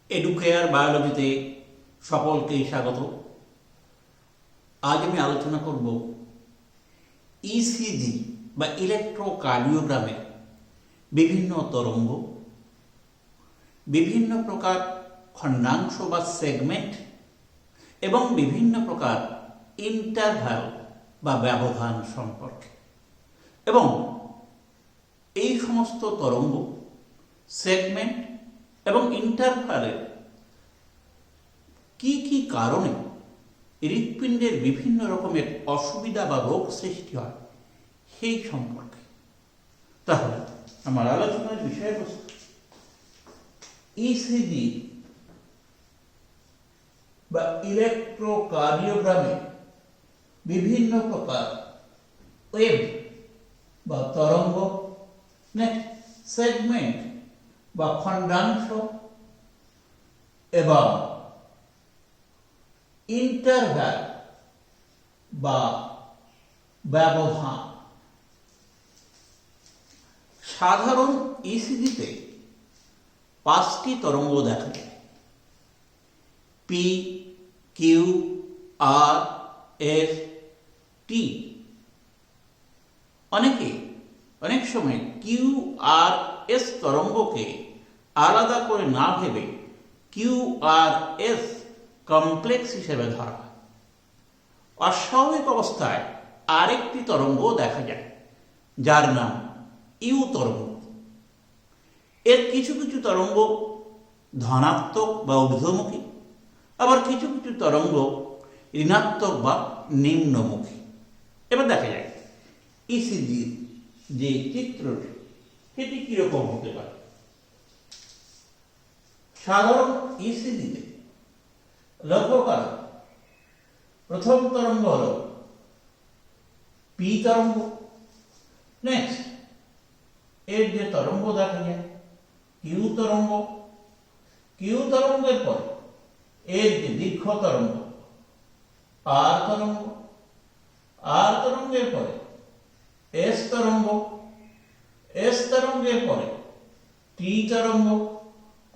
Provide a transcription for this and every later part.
Educare বায়োলজিতে সকলকেই স্বাগত। আজ আমি আলোচনা করব ইসিজি বা ইলেকট্রোকার্ডিওগ্রামের বিভিন্ন তরঙ্গ, বিভিন্ন প্রকার খণ্ডাংশ বা সেগমেন্ট এবং বিভিন্ন প্রকার ইন্টারভ্যাল বা ব্যবধান সম্পর্কে, এবং এই সমস্ত তরঙ্গ, সেগমেন্ট এবং ইন্টারভ্যালের কি কি কারণে হৃৎপিণ্ডের বিভিন্ন রকমের অসুবিধা বা রোগ সৃষ্টি হয় সেই সম্পর্কে। তাহলে আমার আলোচনার বিষয়বস্তু ইসিজি বা ইলেকট্রোকার্ডিওগ্রামে বিভিন্ন প্রকার ওয়েভ বা তরঙ্গ, সেগমেন্ট বা খণ্ডাংশ এবং ইন্টারভ্যাল বা ব্যবধান। সাধারণ ইসিজিতে 5টি তরঙ্গ দেখা যায়: পি, কিউ, আর, এস, টি। অনেক সময় কিউ আর এস তরঙ্গকে আলাদা করে না ভেবে কিউ আর এস কমপ্লেক্স হিসেবে ধরা হয়। অস্বাভাবিক অবস্থায় আরেকটি তরঙ্গ দেখা যায় যার নাম ইউ তরঙ্গ। এর কিছু কিছু তরঙ্গ ধনাত্মক বা ঊর্ধ্বমুখী, আবার কিছু কিছু তরঙ্গ ঋণাত্মক বা নিম্নমুখী। এবার দেখা যায় ইসিজির যে চিত্রটি সেটি কিরকম হতে পারে। সাধারণ ইসিজিতে লক্ষ্য করা প্রথম তরঙ্গ হল পি তরঙ্গ। নেক্সট এর যে তরঙ্গ দেখা যায় কিউ তরঙ্গ। কিউ তরঙ্গের পরে এর যে দীর্ঘ তরঙ্গ আর তরঙ্গ। আর তরঙ্গের পরে এস তরঙ্গ। এস তরঙ্গের পরে টি তরঙ্গ।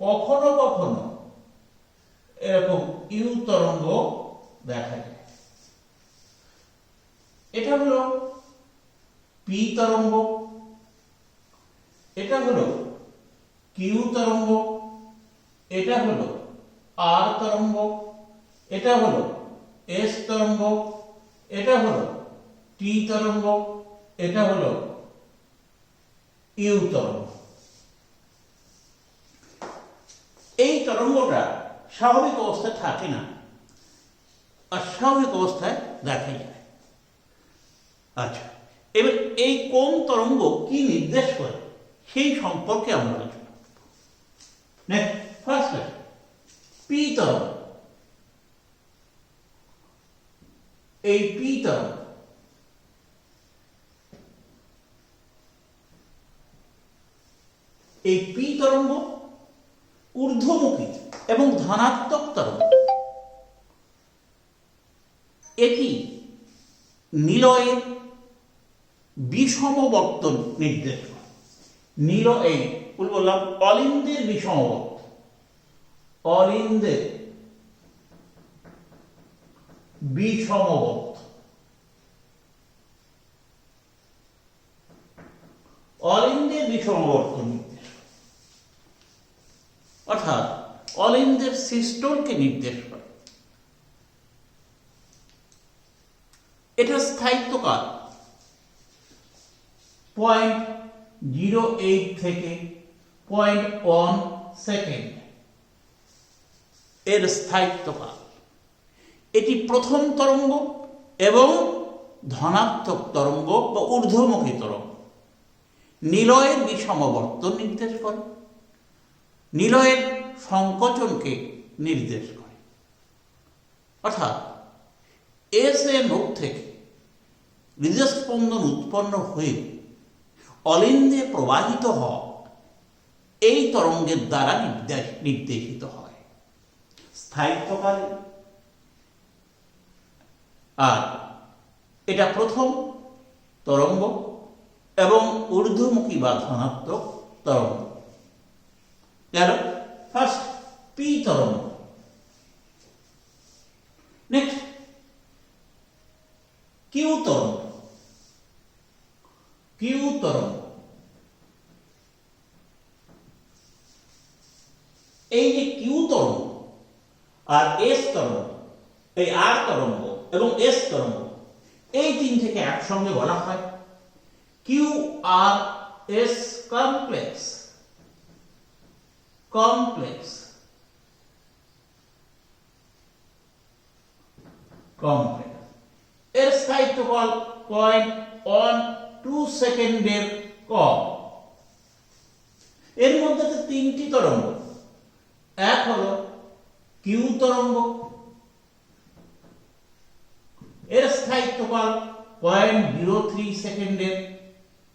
কখনো কখনো এরকম ইউ তরঙ্গ দেখা যায়। এটা হলো পি তরঙ্গ, এটা হলো কিউ তরঙ্গ, এটা হলো আর তরঙ্গ, এটা হলো এস তরঙ্গ, এটা হলো টি তরঙ্গ, এটা হলো ইউ তরঙ্গ। এই তরঙ্গটা স্বাভাবিক অবস্থায় থাকে না, অস্বাভাবিক অবস্থায় দেখা যায়। আচ্ছা, এবার এই কোন তরঙ্গ কি নির্দেশ করে সেই সম্পর্কে আমরা আলোচনা করব। ফার্স্ট পি তরঙ্গ। এই পি তরঙ্গ ঊর্ধ্বমুখী এবং ধনাত্মক তরঙ্গ। এটি নিলয়ের বিষমবর্তন নির্দেশ করে। বললাম অলিন্দের বিষমবর্তন। অলিন্দের বিষমবর্তন। অলিন্দের বিষমবর্তন নির্দেশ করে, অর্থাৎ অলিন্দের সিস্টোলকে নির্দেশ করে। এটা স্থায়িত্বকাল 0.08 থেকে 0.1 সেকেন্ড এর স্থায়িত্বকাল। এটি প্রথম তরঙ্গ এবং ধনাত্মক তরঙ্গ বা ঊর্ধ্বমুখী তরঙ্গ। নিলয়ের বিষমবর্তন নির্দেশ করে, নিলয়ের সংকোচনকে নির্দেশ করে। অর্থাৎ এস এ নোড থেকে হৃদস্পন্দন উৎপন্ন হয়ে অলিন্দে প্রবাহিত হওয়া এই তরঙ্গের দ্বারা নির্দেশিত হয় স্থায়িত্বকালে। আর এটা প্রথম তরঙ্গ এবং ঊর্ধ্বমুখী বা ধনাত্মক তরঙ্গ। গেল ফার্স্ট পি তরঙ্গ। নেক্সট কিউ তরঙ্গ। কিউ তরঙ্গ এই যে কিউ তরঙ্গ আর এস তরঙ্গ, এই আর তরঙ্গ এবং এস তরঙ্গ, এই তিন থেকে একসঙ্গে বলা হয় Q R S complex. Complex complex এর স্থায়িত্বকাল 0.12 সেকেন্ডের কম। এর মধ্যে তিনটি তরঙ্গ, এক হলো কিউ তরঙ্গ, এর স্থায়িত্বকাল 0.03 সেকেন্ডের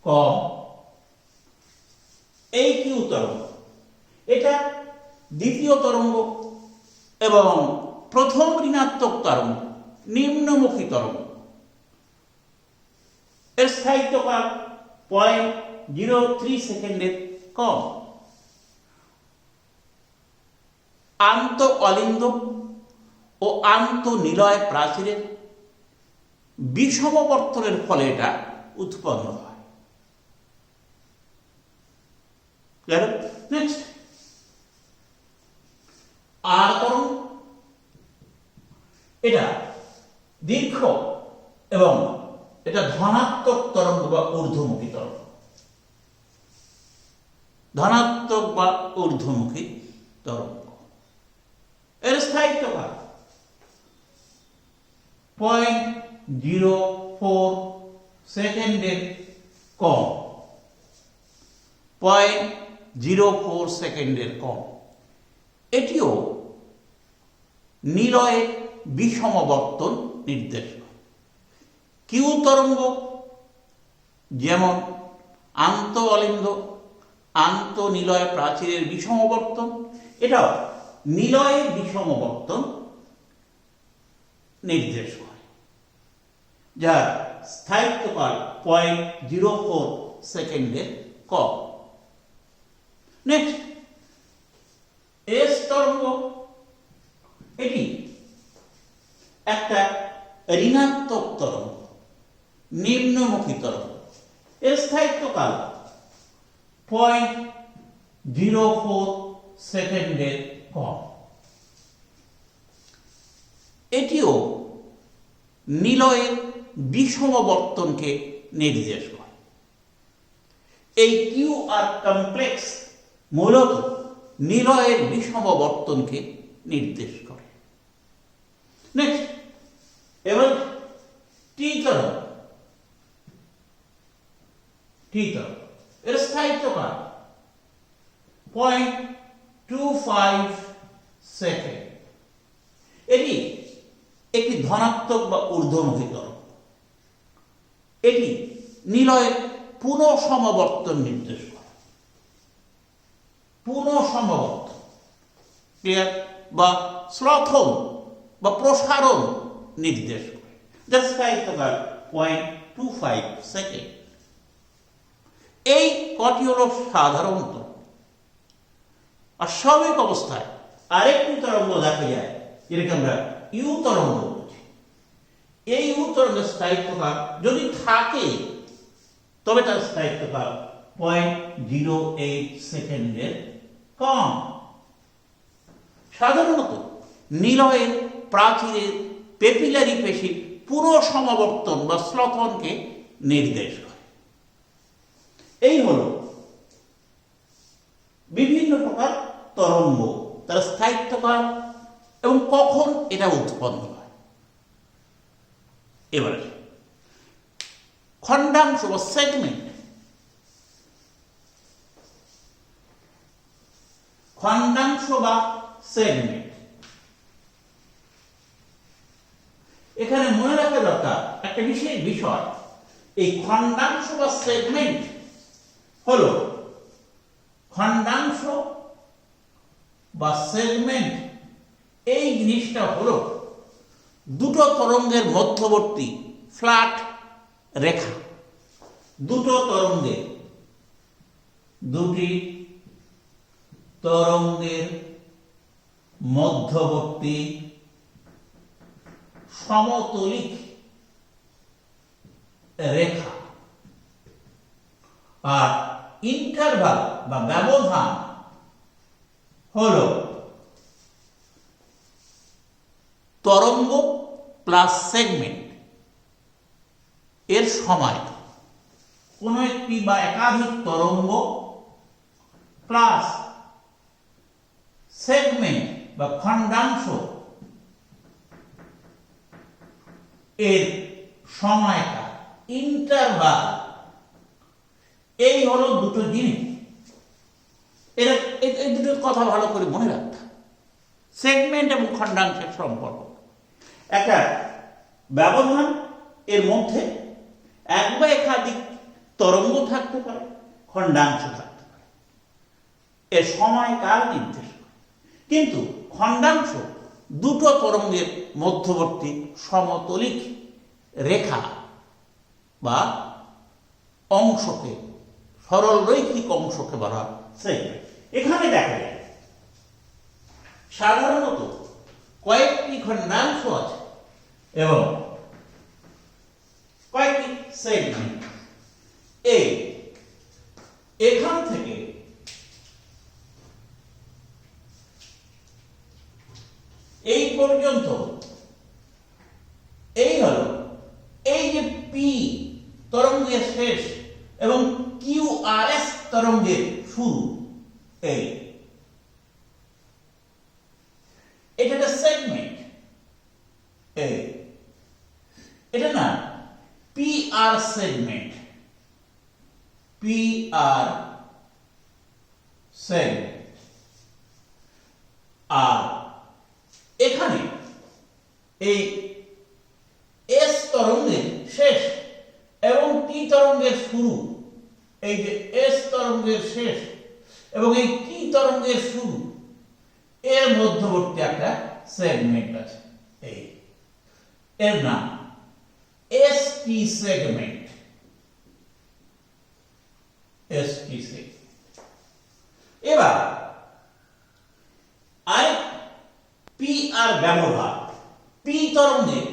কম। এই কিউ তরঙ্গ এটা দ্বিতীয় তরঙ্গ এবং প্রথম ঋণাত্মক তরঙ্গ, নিম্নমুখী তরঙ্গ, এর স্থায়িত্বকাল 0.03 সেকেন্ডের কম। আন্ত অলিন্দ ও আন্ত নিলয় প্রাচীরের বিষমবর্তনের ফলে এটা উৎপন্ন হয়। নেক্সট আর তরঙ্গ, এটা দীর্ঘ এবং এটা ধনাত্মক তরঙ্গ বা ঊর্ধ্বমুখী তরঙ্গ। ধনাত্মক বা ঊর্ধ্বমুখী তরঙ্গ, এর স্থায়িত্বকাল 0.04 সেকেন্ডের কম। 0.04 সেকেন্ডের কম। এটিও নিলয়ের বিষমবর্তন নির্দেশ করে। কিউ তরঙ্গ যেমন আন্ত অলিন্দ আন্ত নিলয় প্রাচীরের বিষমবর্তন, এটাও নিলয়ের বিষমবর্তন নির্দেশ করে, যার স্থায়িত্বকাল 0.04 সেকেন্ডের কম। নেক্সট এস তরঙ্গ, এটি একটা ঋণাত্মক তরঙ্গ, নিম্নমুখী তরঙ্গ, এর স্থায়িত্বকাল 0.04 সেকেন্ডের কম। এটিও নিলয়ের বিষমবর্তনকে নির্দেশ করে। এই কিউ আর কমপ্লেক্স মূলত নিলয়ের বিষমবর্তনকে নির্দেশ করে। নেক্সট এবার টি তরঙ্গ। টি তরঙ্গ এর স্থায়িত্বকাল 0.25 সেকেন্ড। এটি একটি ধনাত্মক বা ঊর্ধ্বমুখী তরঙ্গ। এটি নিলয়ের পুনঃসমবর্তন নির্দেশ করে। পুনঃসমবর্তন বা স্লথন বা প্রসারণ নির্দেশ করে, যার স্থায়িত্বকাল 0.25 সেকেন্ড। এই কটি হল সাধারণত। আর স্বাভাবিক অবস্থায় আরেকটি তরঙ্গ দেখা যায়, যেটাকে আমরা ইউ তরঙ্গ বলছি। এই ইউ তরঙ্গের স্থায়িত্বকাল যদি থাকে তবে তার স্থায়িত্বকাল 0.08 সেকেন্ডের কম। সাধারণত নিলয়ের প্রাচীরের পেপিলারি পেশির পুনঃসমবর্তন বা স্লথনকে নির্দেশ করে। এই হল বিভিন্ন প্রকার তরঙ্গ, তার স্থায়িত্বকাল এবং কখন এটা উৎপন্ন হয়। এবারে খণ্ডাংশ বা সেগমেন্ট। খণ্ডাংশ বা সেগমেন্ট, এখানে মনে রাখা দরকার একটা বিশেষ বিষয়। এই খণ্ডাংশ বা সেগমেন্ট হলো, খণ্ডাংশ বা সেগমেন্ট এই জিনিসটা হলো দুটো তরঙ্গের মধ্যবর্তী ফ্ল্যাট রেখা। দুটি তরঙ্গের মধ্যবর্তী সমতলিক রেখা। আর ইন্টারভাল বা ব্যবধান হলো তরঙ্গ প্লাস সেগমেন্ট এর সময়। কোন একটি বা একাধিক তরঙ্গ প্লাস সেগমেন্ট বা খণ্ডাংশ এর সময়কাল, ইন্টারভাল। এই হলো দুটো জিনিস। এই দুটো কথা ভালো করে মনে রাখতে। সেগমেন্ট এবং খণ্ডাংশের সম্পর্ক। একটা ব্যবধান এর মধ্যে এক বা একাধিক তরঙ্গ থাকতে পারে, খণ্ডাংশ থাকতে পারে, এর সময়কাল নির্দেশ করে। কিন্তু খণ্ডাংশ দুটো তরঙ্গের মধ্যবর্তী সমতলিক রেখা বা অংশকে, সরল রৈখিক অংশকে বলা হয় সেগমেন্ট। এখানে দেখা যায় সাধারণত কয়েকটি খণ্ডাংশ আছে এবং কয়েকটি সেগমেন্ট। এখান থেকে এই পর্যন্ত এই হলো এই যে পি তরঙ্গের শেষ এবং কিউ আর এস তরঙ্গের শুরু। এটা একটা সেগমেন্ট। এটা না P R segment, P R segment. আর এখানে এই এস তরঙ্গের শেষ এবং টি তরঙ্গের শুরু, এই যে এস তরঙ্গের শেষ এবং এই টি তরঙ্গের শুরু, এর মধ্যবর্তী একটা সেগমেন্ট আছে। এর নাম এসটি সেগমেন্ট। ST segment. এবার পি আর ব্যবহার। পি তরঙ্গের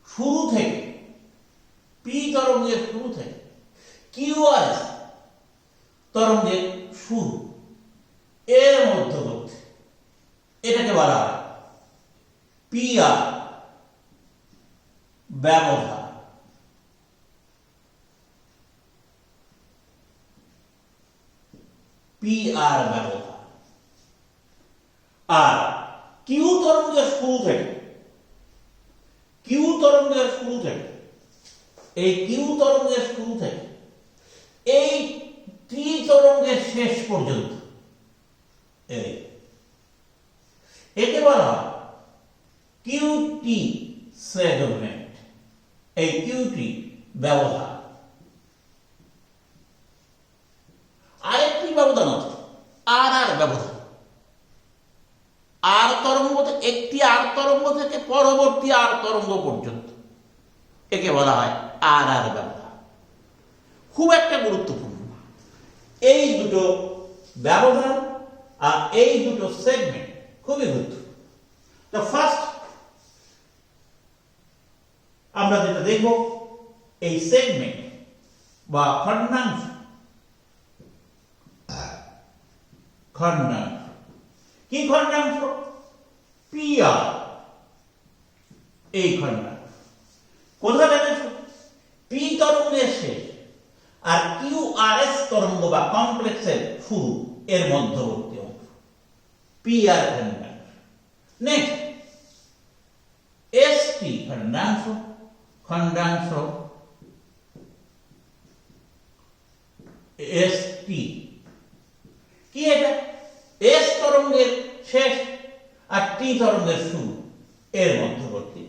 শুরু থেকে, কিউ আর এস তরঙ্গের শুরু, এর মধ্যবর্তী, এটাকে বলা হয় পি আর ব্যবধান। পি আর ব্যবধান। আর কিউ তরঙ্গের শুরু থেকে, এই কিউ তরঙ্গের শুরু থেকে এই টি তরঙ্গের শেষ পর্যন্ত, একে বলা হয় কিউটি সেগমেন্ট। এই কিউটি ব্যবধান। আরেকটি ব্যবধান আছে আর আর ব্যবধান। আর তরঙ্গ, একটি আর তরঙ্গ থেকে পরবর্তী আর তরঙ্গ পর্যন্ত, একে বলা হয় আর আর ব্যবধান। খুব একটা গুরুত্বপূর্ণ। এই দুটো ব্যবধান আর এই দুটো সেগমেন্ট খুবই গুরুত্বপূর্ণ। তো ফার্স্ট আমরা যেটা দেখব, এই সেগমেন্ট বা খণ্ডাংশ। কি খণ্ডাংশ? P R. এই খণ্ডাংশ কোথায় দেখেছ? পি তরঙ্গের শেষ আর কিউ আর এস তরঙ্গ বা কমপ্লেক্সের শুরু, এর মধ্যবর্তী অংশ পি আর খণ্ডাংশ। নেক্সট এসটি খণ্ডাংশ। এসটি কি? এটা এস তরঙ্গের শেষ আর টি তরঙ্গের শুরু, এর মধ্যবর্তী।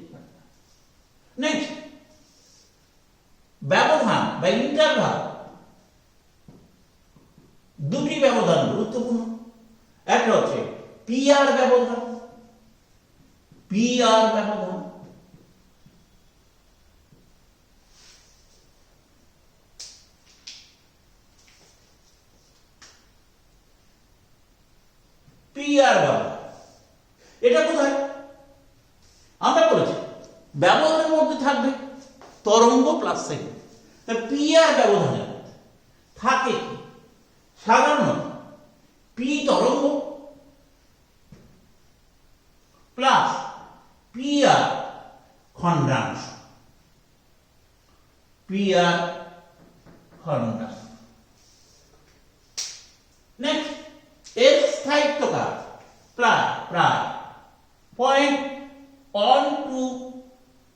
নেক্সট ব্যবধান বা ইন্টারভাল। দুটি ব্যবধান গুরুত্বপূর্ণ। একটা হচ্ছে পি আর ব্যবধান, ব্যবধানের মধ্যে থাকবে তরঙ্গ প্লাস সেকেন্ড। পি আর ব্যবধানের মধ্যে থাকে কি? সাধারণত পি তরঙ্গ plus P R খণ্ডাংশ, P R খণ্ডাংশ। নেক্সট, এর স্থায়িত্বকাল প্রায় 0.12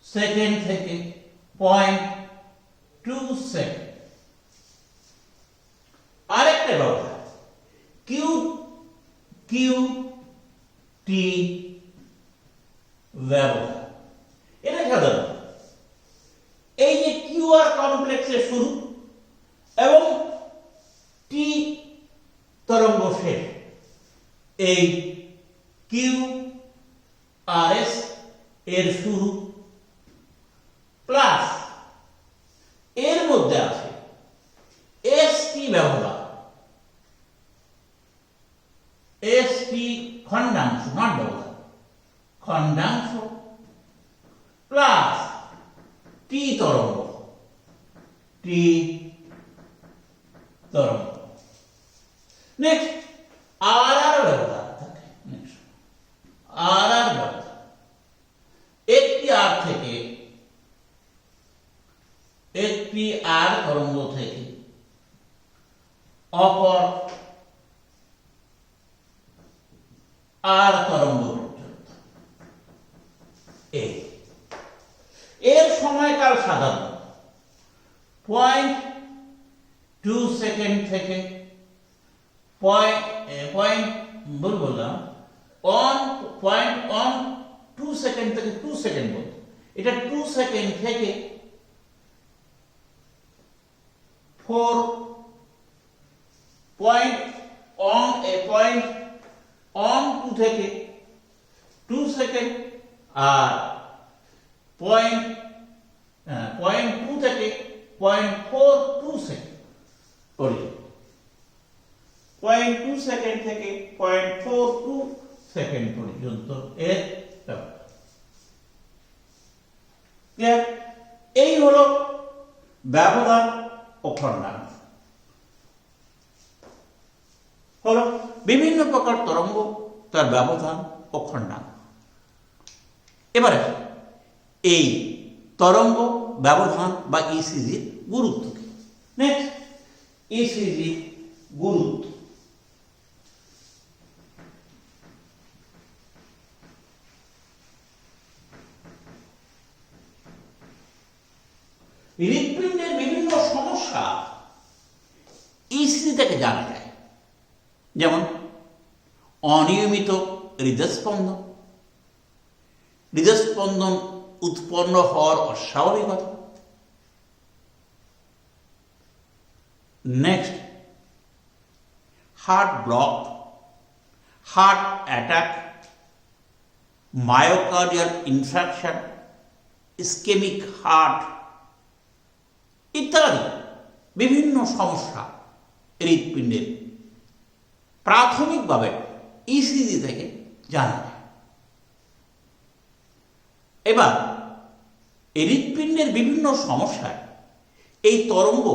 সেকেন্ড থেকে 0.2 সেকেন্ড। আরেকটা ব্যবধান কিউ টি ব্যবধান। এটা সাধারণ এই যে কিউ আর কমপ্লেক্সের শুরু এবং টি তরঙ্গ শেষ, এই কিউ আর এস এর শুরু প্লাস এর মধ্যে আছে এস টি ব্যবধান, এস টি খণ্ডাংশ, নট ব্যবধান, খণ্ডাংশ প্লাস টি তরঙ্গ, টি তরঙ্গ। নেক্সট, আর আর ব্যবধান থাকে। নেক্সট, আর আর ব্যবধান একটি আর থেকে, একটি আর তরঙ্গ থেকে অপর আর তরঙ্গ পর্যন্ত। এর সময়কাল সাধারণত 0.2 সেকেন্ড থেকে বললাম 1.2 সেকেন্ড থেকে 2 সেকেন্ড বলতে, এটা 2 সেকেন্ড থেকে 4.2 থেকে 2 সেকেন্ড আর 0.2 থেকে 0.42 সেকেন্ড পর্যন্ত। 0.2 সেকেন্ড থেকে 0.42 সেকেন্ড পর্যন্ত এর ব্যবধান। এই হলো ব্যবধান ও খণ্ডাংশ। হলো বিভিন্ন প্রকার তরঙ্গ, তার ব্যবধান ও খণ্ডাংশ। এবারে এই তরঙ্গ ব্যবধান বা ইসিজির গুরুত্ব কি? নেক্সট, ইসিজি গুরুত্ব। হৃৎপিণ্ডের বিভিন্ন সমস্যা ইসিজি থেকে জানা যায়, যেমন অনিয়মিত হৃদস্পন্দন, হৃদস্পন্দন উৎপন্ন হওয়ার অস্বাভাবিকতা। Next, heart block, heart attack, myocardial infraction, ischaemic heart ইত্যাদি বিভিন্ন সমস্যা হৃৎপিণ্ডের প্রাথমিকভাবে ইসিজি থেকে জানা যায়। এবার হৃৎপিণ্ডের বিভিন্ন সমস্যায় এই তরঙ্গ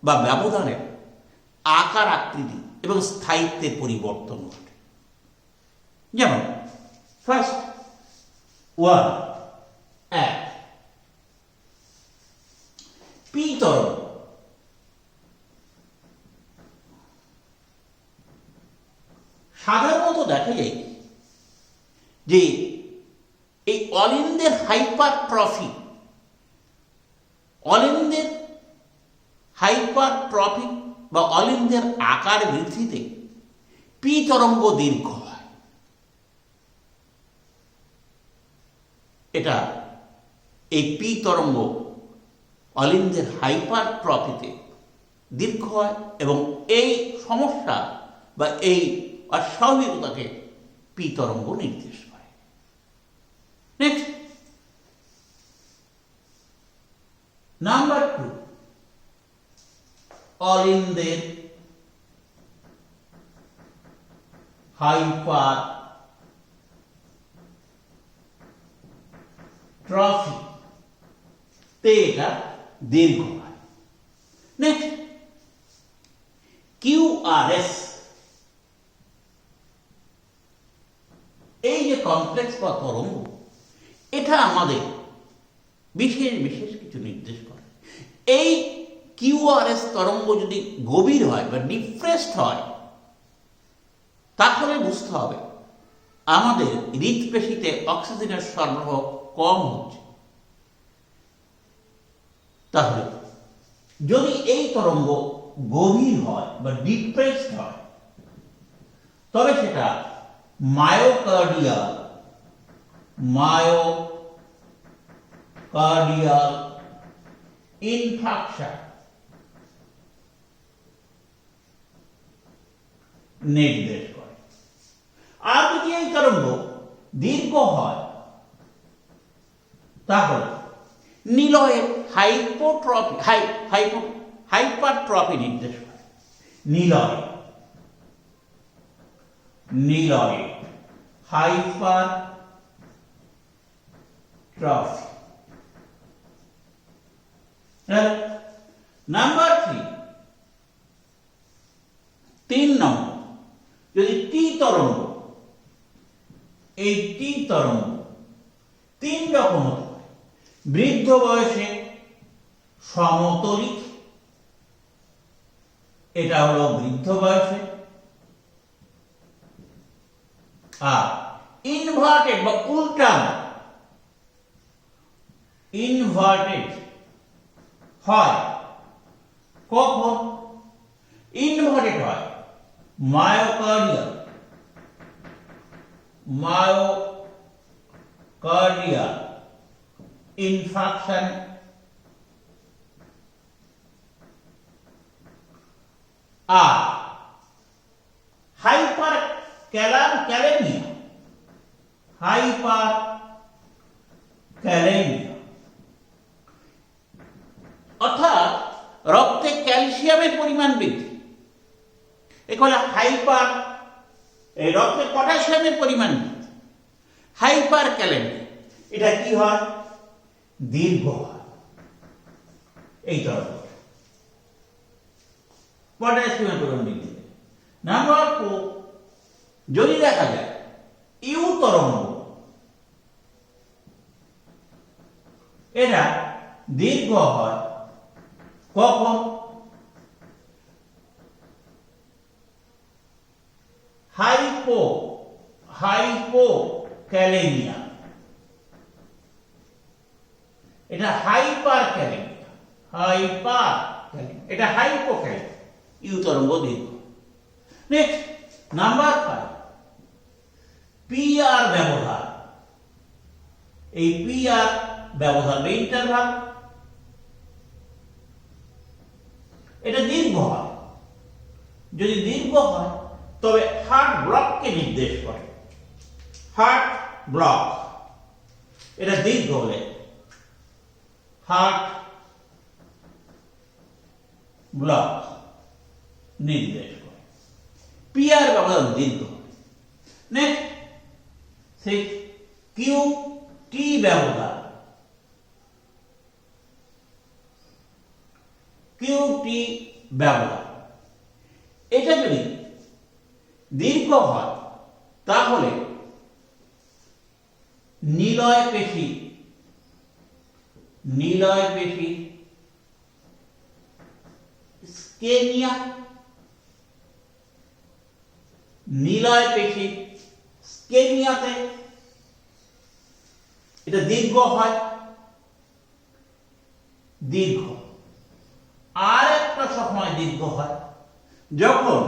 বা ব্যবধানের আকার আকৃতি এবং স্থায়িত্বের পরিবর্তন ঘটে। যেমন ফার্স্ট ওয়ান, এক, পি তরঙ্গ। সাধারণত দেখা যায় যে এই অলিন্দের হাইপারট্রফি, অলিন্দের হাইপারট্রফি বা অলিন্দের আকার বৃদ্ধিতে পি তরঙ্গ দীর্ঘ হয়। এটা এই পি তরঙ্গ অলিন্দের হাইপারট্রফিতে দীর্ঘ হয় এবং এই সমস্যা বা এই অস্বাভাবিকতাকে পি তরঙ্গ নির্দেশ করে। নেক্সট, নাম্বার 2, অলিন্দের হাইপারট্রফি। ট্রফি তে এটা দীর্ঘ হয়। নেক্সট কিউআরএস, এই যে কমপ্লেক্স বা তরঙ্গ, এটা আমাদের বিশেষ বিশেষ কিছু নির্দেশ করে। এই কিউআরএস তরঙ্গ যদি গভীর হয় বা ডিপ্রেসড হয়, তাহলে বুঝতে হবে আমাদের হৃদপেশিতে অক্সিজেনের সরবরাহ কম হচ্ছে। তাহলে যদি এই তরঙ্গ গভীর হয় বা ডিপ্রেসড হয়, তবে সেটা মায়োকার্ডিয়াল ইনফাকশন নির্দেশ করে। আর যদি এই তরঙ্গ দীর্ঘ হয়, তাহলে নিলয়ের হাইপারট্রফি নির্দেশ করে। নিলয় হাইপারট্রফি। নাম্বার 3 নম্বর, যদি টি তরঙ্গ, এই টি তরঙ্গ 3 রকম হতে পারে। বৃদ্ধ বয়সে সমতলিক, এটা হলো বৃদ্ধ বয়সে। আর ইনভার্টেড বা উল্টানো, ইনভার্টেড হয় কখন? ইনভার্টেড হয় মায়োকার্ডিয়াল ইনফাকশন আর হাইপারক্যালেমিয়া, অর্থাৎ রক্তে ক্যালসিয়ামের পরিমাণ বৃদ্ধি। এখানে এই রক্তে পটাশিয়ামের পরিমাণ বৃদ্ধি। হাইপারক্যালেমিয়া, এটা কি হয়? দীর্ঘ হয়। এই তরঙ্গ পটাশিয়ামের পরিমাণ বৃদ্ধি। নাম্বার 4, যদি দেখা যায় ইউ তরঙ্গ, এটা দীর্ঘ হয় কখন? হাইপোক্যালেমিয়া, এটা হাইপারক্যালেমিয়া, এটা হাইপোক্যালেমিয়া। ইউ তরঙ্গ দীর্ঘ। নেক্সট নাম্বার 5, পিআর ব্যবহার। এই পিআর ব্যবহার বা ইন্টারভাল, এটা দীর্ঘ হয়। যদি দীর্ঘ হয়, তবে হার্ট ব্লককে নির্দেশ করে। হার্ট ব্লক, এটা দীর্ঘ হলে হার্ট ব্লক নির্দেশ করে। পিআর ব্যবধান দীর্ঘ। নেক্সট 6, কিউটি ব্যবধান। কিউটি ব্যবধান, এটা যদি দীর্ঘ হয়, তাহলে নিলয় পেশি স্কেনিয়া, নিলয় পেশি স্কেনিয়াতে এটা দীর্ঘ হয়। আর একটা সময় দীর্ঘ হয় যখন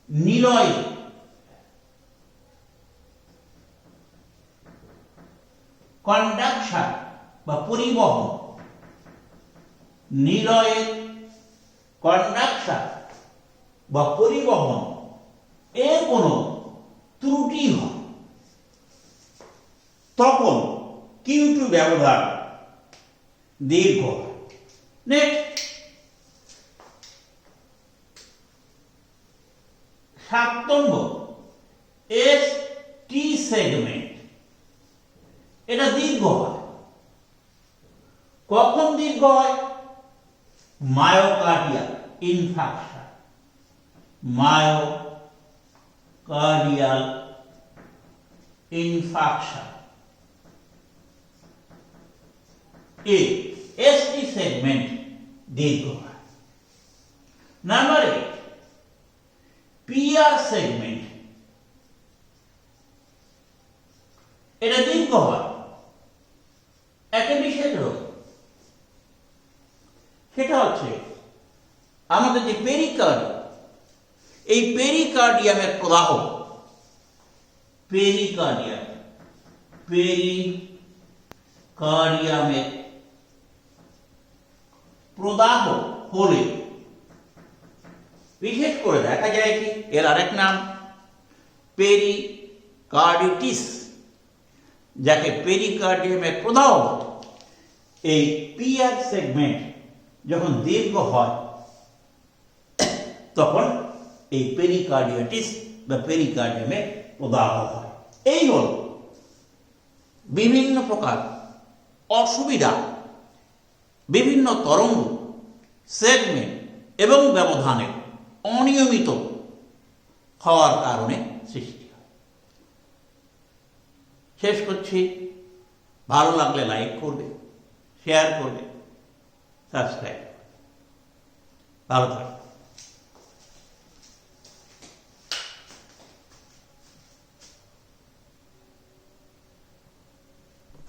নিলয় কন্ডাকশন বা পরিবহন, নিলয়ের কন্ডাকশন বা পরিবহন এর কোনো ত্রুটি হয়, তখন কিউ2 ব্যবধান দীর্ঘ হয়। নেক্সট 7 নম্বর, এসটি সেগমেন্ট, এটা দীর্ঘ হয়। হয় মায়োকার্ডিয়াল ইনফাকশন, মায়োকার্ডিয়াল ইনফাকশন। এ এসটি সেগমেন্ট দীর্ঘ হয়। নাম্বার 8, পিআর সেগমেন্ট, এটা দীর্ঘ হয়। একটা বিশেষ রোগ, সেটা হচ্ছে আমাদের যে পেরিকার্ডিয়াম, এই পেরিকার্ডিয়ামের প্রদাহ, পেরিকার্ডিয়ামের প্রদাহ হলে বিশেষ করে দেখা যায় কি এর আরেক নাম পেরিকার্ডিটিস, যাকে পেরিকার্ডিয়ামের প্রদাহ বলে। এই পিআর সেগমেন্ট যখন দীর্ঘ হয় তখন এই পেরিকার্ডিয়াটিস বা পেরিকার্ডিয়ামের প্রদাহ হয়। এই হল বিভিন্ন প্রকার অসুবিধা, বিভিন্ন তরঙ্গ, সেগমেন্ট এবং ব্যবধানে অনিয়মিত হওয়ার কারণে সৃষ্টি হয়। শেষ করছি, ভালো লাগলে লাইক করবে, শেয়ার করবে, সাবস্ক্রাইব। ভালো থাকবে।